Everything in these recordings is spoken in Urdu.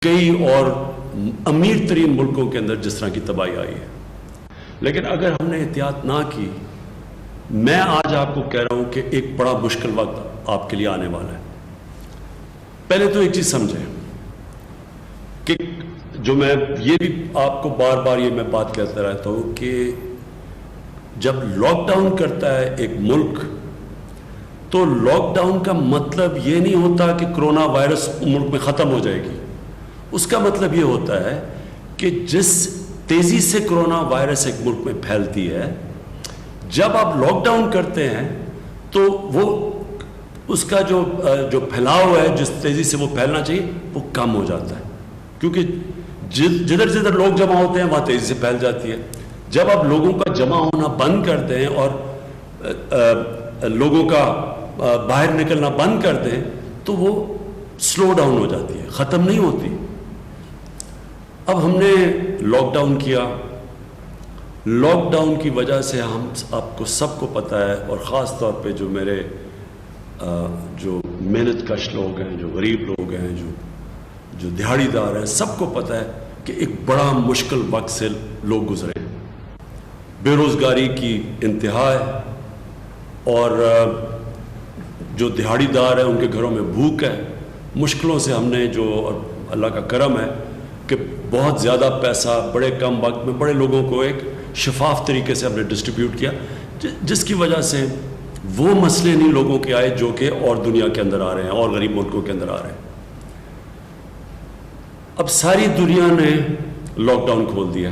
کئی اور امیر ترین ملکوں کے اندر جس طرح کی تباہی آئی ہے، لیکن اگر ہم نے احتیاط نہ کی، میں آج آپ کو کہہ رہا ہوں کہ ایک بڑا مشکل وقت آپ کے لیے آنے والا ہے۔ پہلے تو ایک چیز سمجھیں کہ جو میں یہ بھی آپ کو بار بار یہ میں بات کہتا رہتا ہوں کہ جب لاک ڈاؤن کرتا ہے ایک ملک، تو لاک ڈاؤن کا مطلب یہ نہیں ہوتا کہ کرونا وائرس ملک میں ختم ہو جائے گی۔ اس کا مطلب یہ ہوتا ہے کہ جس تیزی سے کرونا وائرس ایک ملک میں پھیلتی ہے، جب آپ لاک ڈاؤن کرتے ہیں تو وہ اس کا جو پھیلاؤ ہے، جس تیزی سے وہ پھیلنا چاہیے، وہ کم ہو جاتا ہے، کیونکہ جدھر لوگ جمع ہوتے ہیں وہاں تیزی سے پھیل جاتی ہے۔ جب آپ لوگوں کا جمع ہونا بند کر دیں اور لوگوں کا باہر نکلنا بند کر دیں تو وہ سلو ڈاؤن ہو جاتی ہے، ختم نہیں ہوتی۔ اب ہم نے لاک ڈاؤن کیا، لاک ڈاؤن کی وجہ سے ہم آپ کو سب کو پتہ ہے، اور خاص طور پہ جو میرے جو محنت کش لوگ ہیں، جو غریب لوگ ہیں، جو دہاڑی دار ہیں، سب کو پتہ ہے کہ ایک بڑا مشکل وقت سے لوگ گزرے ہیں۔ بے روزگاری کی انتہا ہے، اور جو دہاڑی دار ہیں ان کے گھروں میں بھوک ہے۔ مشکلوں سے ہم نے اور اللہ کا کرم ہے کہ بہت زیادہ پیسہ بڑے کم وقت میں بڑے لوگوں کو ایک شفاف طریقے سے ہم نے ڈسٹریبیوٹ کیا، جس کی وجہ سے وہ مسئلے نہیں لوگوں کے آئے جو کہ اور دنیا کے اندر آ رہے ہیں، اور غریب ملکوں کے اندر آ رہے ہیں۔ اب ساری دنیا نے لاک ڈاؤن کھول دیا،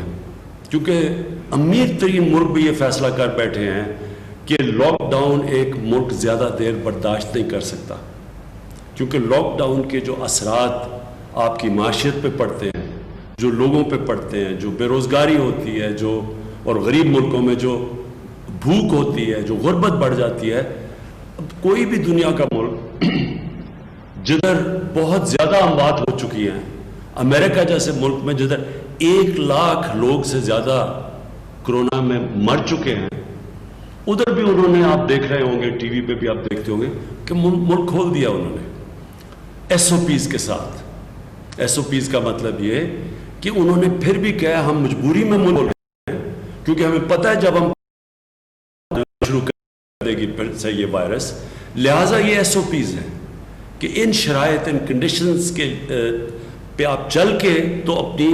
کیونکہ امیر ترین ملک بھی یہ فیصلہ کر بیٹھے ہیں کہ لاک ڈاؤن ایک ملک زیادہ دیر برداشت نہیں کر سکتا، کیونکہ لاک ڈاؤن کے جو اثرات آپ کی معاشیت پہ پڑتے ہیں، جو لوگوں پہ پڑتے ہیں، جو بے روزگاری ہوتی ہے، اور غریب ملکوں میں جو بھوک ہوتی ہے، جو غربت بڑھ جاتی ہے۔ اب کوئی بھی دنیا کا ملک جدھر بہت زیادہ اموات ہو چکی ہیں، امریکہ جیسے ملک میں جدھر 1,00,000 لوگ سے زیادہ کرونا میں مر چکے ہیں، ادھر بھی انہوں نے، آپ دیکھ رہے ہوں گے ٹی وی پہ بھی آپ دیکھتے ہوں گے کہ ملک کھول دیا انہوں نے ایس او پیز کے ساتھ۔ ایس او پیز کا مطلب یہ کہ انہوں نے پھر بھی کہا ہم مجبوری میں ملک کھول رہے ہیں، کیونکہ ہمیں پتہ ہے جب ہم شروع کر دے گی پھر سے یہ وائرس، لہٰذا یہ ایس او پیز ہیں کہ ان شرائط، ان کنڈیشنز کے پہ آپ چل کے تو اپنی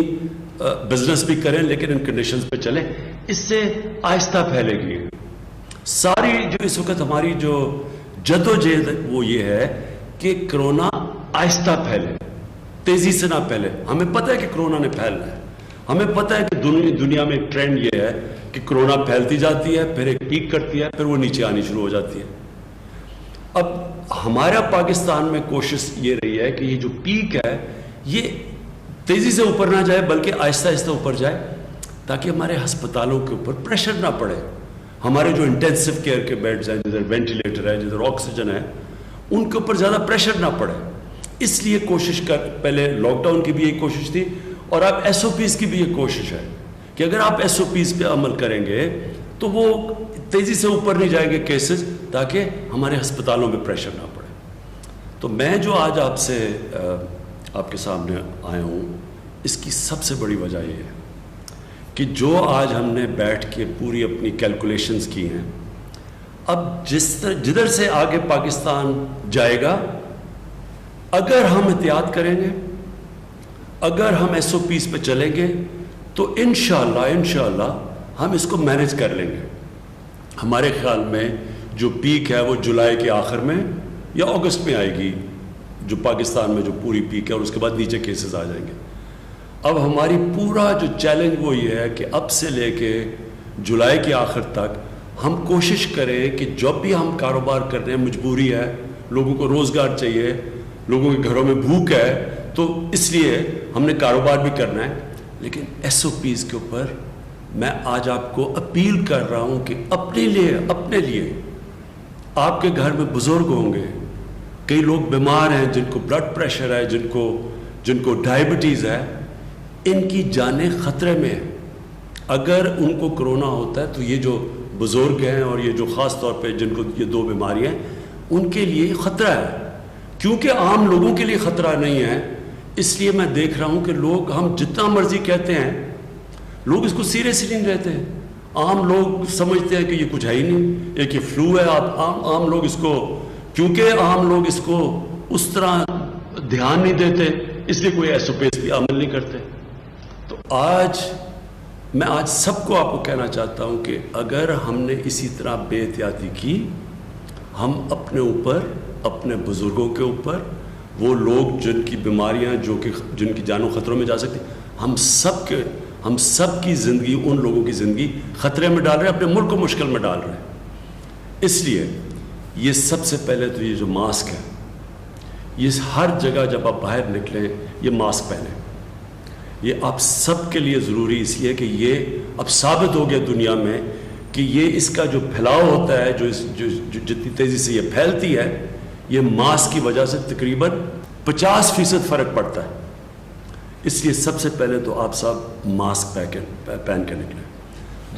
بزنس بھی کریں، لیکن ان کنڈیشنز پہ چلیں، اس سے آہستہ پھیلے گی۔ ساری جو اس وقت ہماری جو جدوجہد وہ یہ ہے کہ کرونا آہستہ پھیلے، تیزی سے نہ پھیلے۔ ہمیں پتہ ہے کہ کرونا نے پھیلنا ہے، ہمیں پتہ ہے کہ دنیا میں ایک ٹرینڈ یہ ہے کہ کرونا پھیلتی جاتی ہے، پھر ایک پیک کرتی ہے، پھر وہ نیچے آنی شروع ہو جاتی ہے۔ اب ہمارا پاکستان میں کوشش یہ رہی ہے کہ یہ جو پیک ہے یہ تیزی سے اوپر نہ جائے، بلکہ آہستہ آہستہ اوپر جائے، تاکہ ہمارے ہسپتالوں کے اوپر پریشر نہ پڑے، ہمارے جو انٹینسو کیئر کے بیڈز ہیں، جدھر وینٹیلیٹر ہے، جدھر آکسیجن ہے، ان کے اوپر زیادہ پریشر نہ پڑے۔ اس لیے کوشش پہلے لاک ڈاؤن کی بھی یہی کوشش تھی، اور اب ایس او پیز کی بھی یہ کوشش ہے کہ اگر آپ ایس او پیز پہ عمل کریں گے تو وہ تیزی سے اوپر نہیں جائیں گے کیسز، تاکہ ہمارے ہسپتالوں میں پریشر نہ پڑے۔ تو میں جو آج آپ کے سامنے آیا ہوں، اس کی سب سے بڑی وجہ یہ ہے کہ جو آج ہم نے بیٹھ کے پوری اپنی کیلکولیشنز کی ہیں، اب جدھر سے آگے پاکستان جائے گا، اگر ہم احتیاط کریں گے، اگر ہم ایس او پیز پہ چلیں گے، تو انشاءاللہ ہم اس کو مینیج کر لیں گے۔ ہمارے خیال میں جو پیک ہے وہ جولائی کے آخر میں یا اگست میں آئے گی، جو پاکستان میں جو پوری پیک ہے، اور اس کے بعد نیچے کیسز آ جائیں گے۔ اب ہماری پورا جو چیلنج وہ یہ ہے کہ اب سے لے کے جولائی کے آخر تک ہم کوشش کریں کہ جب بھی ہم کاروبار کر رہے ہیں، مجبوری ہے، لوگوں کو روزگار چاہیے، لوگوں کے گھروں میں بھوک ہے، تو اس لیے ہم نے کاروبار بھی کرنا ہے، لیکن ایس او پیز کے اوپر میں آج آپ کو اپیل کر رہا ہوں کہ اپنے لیے آپ کے گھر میں بزرگ ہوں گے، کئی لوگ بیمار ہیں، جن کو بلڈ پریشر ہے، جن کو ڈائبٹیز ہے، ان کی جانیں خطرے میں ہیں۔ اگر ان کو کرونا ہوتا ہے تو یہ جو بزرگ ہیں، اور یہ جو خاص طور پہ جن کو یہ 2 بیماریاں ہیں، ان کے لیے خطرہ ہے، کیونکہ عام لوگوں کے لیے خطرہ نہیں ہے، اس لیے میں دیکھ رہا ہوں کہ لوگ ہم جتنا مرضی کہتے ہیں لوگ اس کو سیریسلی نہیں لیتے ہیں. عام لوگ سمجھتے ہیں کہ یہ کچھ ہے ہی نہیں, ایک یہ فلو ہے. عام لوگ اس کو, کیونکہ عام لوگ اس کو اس طرح دھیان نہیں دیتے, اس لیے کوئی ایس او پیز بھی عمل نہیں کرتے. تو میں آج سب کو آپ کو کہنا چاہتا ہوں کہ اگر ہم نے اسی طرح بے احتیاطی کی, ہم اپنے اوپر, اپنے بزرگوں کے اوپر, وہ لوگ جن کی بیماریاں جن کی جانوں خطروں میں جا سکتی, ہم سب کی زندگی, ان لوگوں کی زندگی خطرے میں ڈال رہے ہیں, اپنے ملک کو مشکل میں ڈال رہے ہیں. اس لیے یہ سب سے پہلے تو یہ جو ماسک ہے, یہ ہر جگہ جب آپ باہر نکلیں یہ ماسک پہنیں. یہ آپ سب کے لیے ضروری اس لیے کہ یہ اب ثابت ہو گیا دنیا میں کہ یہ اس کا جو پھیلاؤ ہوتا ہے, جو جتنی تیزی سے یہ پھیلتی ہے, یہ ماسک کی وجہ سے تقریباً 50% فرق پڑتا ہے. اس لیے سب سے پہلے تو آپ سب ماسک پہن کے نکلیں.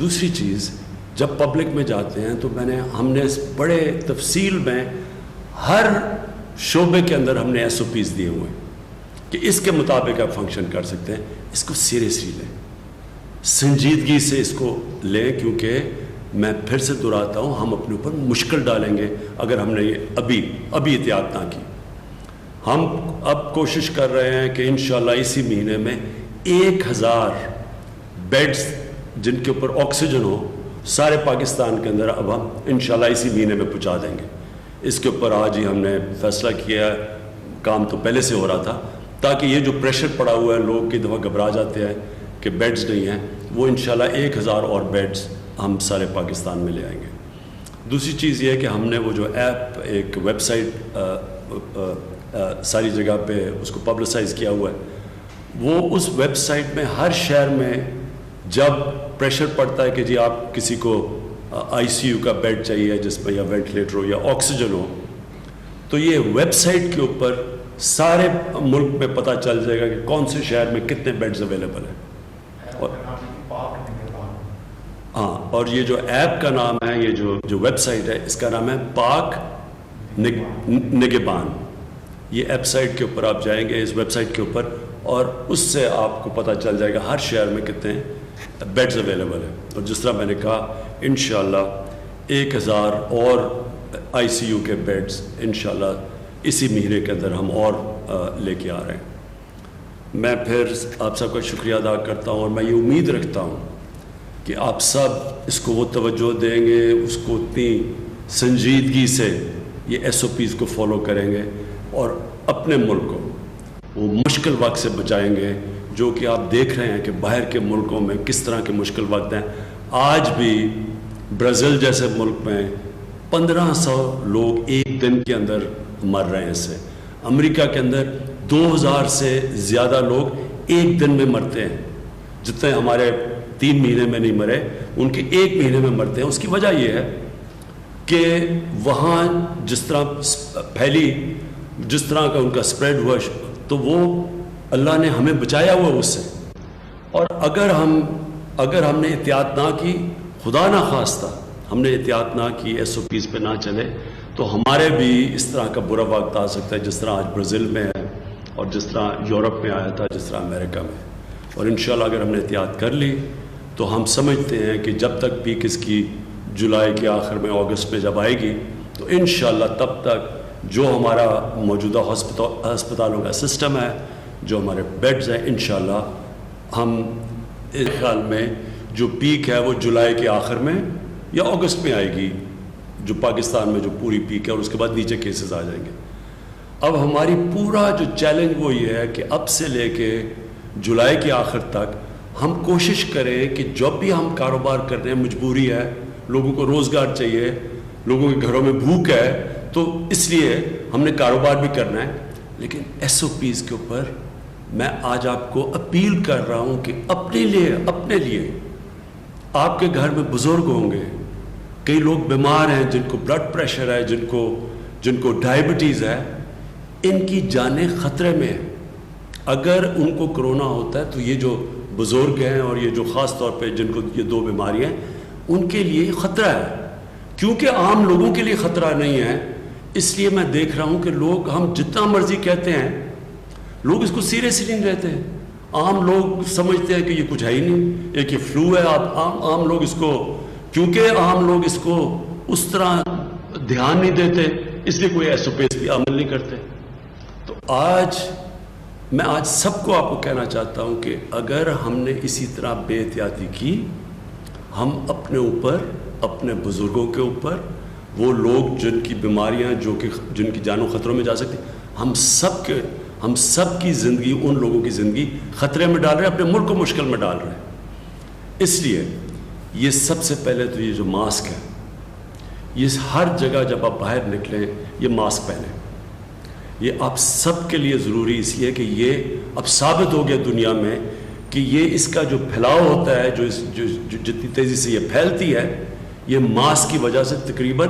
دوسری چیز, جب پبلک میں جاتے ہیں تو ہم نے اس بڑے تفصیل میں ہر شعبے کے اندر ہم نے ایس او پیز دیے ہوئے ہیں کہ اس کے مطابق آپ فنکشن کر سکتے ہیں. اس کو سیریسلی لیں, سنجیدگی سے اس کو لیں, کیونکہ میں پھر سے دہراتا ہوں, ہم اپنے اوپر مشکل ڈالیں گے اگر ہم نے یہ ابھی احتیاط نہ کی. ہم اب کوشش کر رہے ہیں کہ انشاءاللہ اسی مہینے میں 1000 بیڈز جن کے اوپر آکسیجن ہو سارے پاکستان کے اندر اب ہم انشاءاللہ اسی مہینے میں پہنچا دیں گے. اس کے اوپر آج ہی ہم نے فیصلہ کیا ہے, کام تو پہلے سے ہو رہا تھا, تاکہ یہ جو پریشر پڑا ہوا ہے, لوگ کی دفعہ گھبرا جاتے ہیں کہ بیڈز نہیں ہیں, وہ انشاءاللہ 1000 اور بیڈز ہم سارے پاکستان میں لے آئیں گے. دوسری چیز یہ ہے کہ ہم نے وہ جو ایپ, ایک ویب سائٹ ساری جگہ پہ اس کو پبلسائز کیا ہوا ہے, وہ اس ویب سائٹ میں ہر شہر میں جب پریشر پڑتا ہے کہ جی آپ کسی کو آئی سی یو کا بیڈ چاہیے جس میں یا وینٹیلیٹر ہو یا آکسیجن ہو, تو یہ ویب سائٹ کے اوپر سارے ملک میں پتہ چل جائے گا کہ کون سے شہر میں کتنے بیڈز اویلیبل ہیں. اور یہ جو ایپ کا نام ہے, یہ جو ویب سائٹ ہے, اس کا نام ہے پاک نگہبان. یہ ایپ سائٹ کے اوپر آپ جائیں گے, اس ویب سائٹ کے اوپر, اور اس سے آپ کو پتہ چل جائے گا ہر شہر میں کتنے بیڈز اویلیبل ہیں. اور جس طرح میں نے کہا, انشاءاللہ 1000 اور آئی سی یو کے بیڈز انشاءاللہ اسی مہینے کے اندر ہم اور لے کے آ رہے ہیں. میں پھر آپ سب کا شکریہ ادا کرتا ہوں, اور میں یہ امید رکھتا ہوں کہ آپ سب اس کو وہ توجہ دیں گے, اس کو اتنی سنجیدگی سے یہ ایس او پیز کو فالو کریں گے, اور اپنے ملک کو وہ مشکل وقت سے بچائیں گے, جو کہ آپ دیکھ رہے ہیں کہ باہر کے ملکوں میں کس طرح کے مشکل وقت ہیں. آج بھی برازیل جیسے ملک میں 1500 لوگ ایک دن کے اندر مر رہے ہیں اس سے. امریکہ کے اندر 2000 سے زیادہ لوگ ایک دن میں مرتے ہیں, جتنے ہمارے 3 مہینے میں نہیں مرے ان کے 1 مہینے میں مرتے ہیں. اس کی وجہ یہ ہے کہ وہاں جس طرح پھیلی, جس طرح کا ان کا سپریڈ ہوا, تو وہ اللہ نے ہمیں بچایا ہوا اس سے. اور اگر ہم نے احتیاط نہ کی, خدا نہ خواستہ ہم نے احتیاط نہ کی, ایس او پیز پہ نہ چلے, تو ہمارے بھی اس طرح کا برا وقت آ سکتا ہے جس طرح آج برازیل میں ہے, اور جس طرح یورپ میں آیا تھا, جس طرح امریکہ میں. اور انشاءاللہ اگر ہم نے احتیاط کر لی تو ہم سمجھتے ہیں کہ جب تک پیک اس کی جولائی کے آخر میں, اگست میں جب آئے گی, تو انشاءاللہ تب تک جو ہمارا موجودہ ہسپتالوں کا سسٹم ہے, جو ہمارے بیڈز ہیں, انشاءاللہ ہم اس خیال میں جو پیک ہے وہ جولائی کے آخر میں یا اگست میں آئے گی, جو پاکستان میں جو پوری پیک ہے, اور اس کے بعد نیچے کیسز آ جائیں گے. اب ہماری پورا جو چیلنج وہ یہ ہے کہ اب سے لے کے جولائی کے آخر تک ہم کوشش کریں کہ جب بھی ہم کاروبار کر رہے ہیں, مجبوری ہے, لوگوں کو روزگار چاہیے, لوگوں کے گھروں میں بھوک ہے, تو اس لیے ہم نے کاروبار بھی کرنا ہے. لیکن ایس او پیز کے اوپر میں آج آپ کو اپیل کر رہا ہوں کہ اپنے لیے آپ کے گھر میں بزرگ ہوں گے, کئی لوگ بیمار ہیں, جن کو بلڈ پریشر ہے, جن کو ڈائبٹیز ہے, ان کی جانیں خطرے میں ہیں. اگر ان کو کرونا ہوتا ہے تو یہ جو بزرگ ہیں, اور یہ جو خاص طور پہ جن کو یہ 2 بیماریاں ہیں, ان کے لیے خطرہ ہے, کیونکہ عام لوگوں کے لیے خطرہ نہیں ہے. اس لیے میں دیکھ رہا ہوں کہ لوگ ہم جتنا مرضی کہتے ہیں لوگ اس کو سیریسلی نہیں لیتے ہیں. عام لوگ سمجھتے ہیں کہ یہ کچھ ہے ہی نہیں, ایک یہ فلو ہے. آپ عام لوگ اس کو, کیونکہ عام لوگ اس کو اس طرح دھیان نہیں دیتے, اس لیے کوئی ایس او پیز کی عمل نہیں کرتے. تو میں آج سب کو آپ کو کہنا چاہتا ہوں کہ اگر ہم نے اسی طرح بے احتیاطی کی, ہم اپنے اوپر, اپنے بزرگوں کے اوپر, وہ لوگ جن کی بیماریاں جن کی جانوں خطروں میں جا سکتی, ہم سب کی زندگی, ان لوگوں کی زندگی خطرے میں ڈال رہے ہیں, اپنے ملک کو مشکل میں ڈال رہے ہیں. اس لیے یہ سب سے پہلے تو یہ جو ماسک ہے, یہ ہر جگہ جب آپ باہر نکلیں یہ ماسک پہنیں. یہ آپ سب کے لیے ضروری اس لیے کہ یہ اب ثابت ہو گیا دنیا میں کہ یہ اس کا جو پھیلاؤ ہوتا ہے, جو جتنی تیزی سے یہ پھیلتی ہے, یہ ماسک کی وجہ سے تقریباً